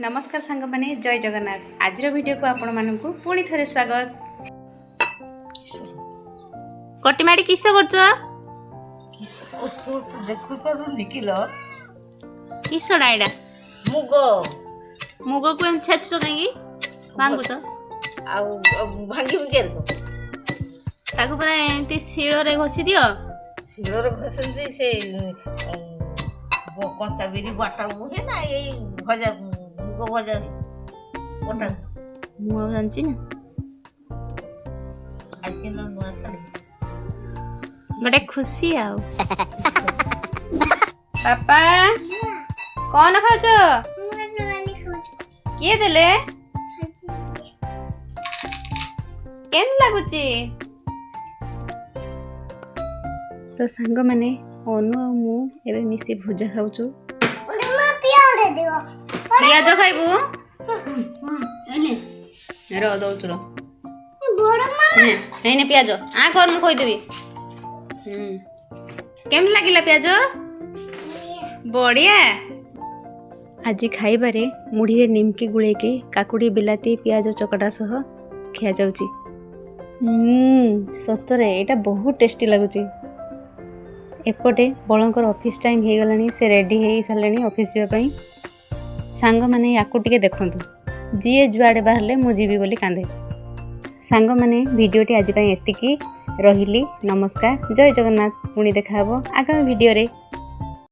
नमस्कार सांग माने जय जगन्नाथ। आज वीडियो को आपण मानकु पुणी थरे स्वागत। कटिमाडी किस करछ? किस तो देखु करू निकिलो किस डाइडा मुगो मुगो को छेचो नहीं मांगु तो आ भांगी बिकेर को ताको परा एंती शिरो रे घोसी दियो। शिरो रे घोसंती से कंचा बिरी बाटा मुहे ना ये भजा मुगो भजा कोटा मु जानची ना आज के नुआ था बड़े खुशी आओ। पापा कौन खाओ? किए देले केन लागुची? तो सांग माने अनु आ मु एबे मिसी भुजा खाउछु। पियाज खाइबू रो दउछु रो नहीं पियाज आ कर मु कहि देबी। केम लागिला पियाज? बढ़िया। आज खाइबारे मुढ़ी निमकी गुलेकी काकुड़ी बिलाती पियाज चकटा सह खिया जाउची। सतरे एटा बहुत टेस्टी लागुची। एपटे बलंकर ऑफिस टाइम हो गलानी, से रेडी हो सारे ऑफिस जावाई। सांग माने याकू टिके देखंतु, जी जुआड़े बाहरले मु जीवी बोली कांदे। सांग माने वीडियोटी आज एतिकी रहिली। नमस्कार, जय जगन्नाथ। पुणी देखा आगामी वीडियो रे।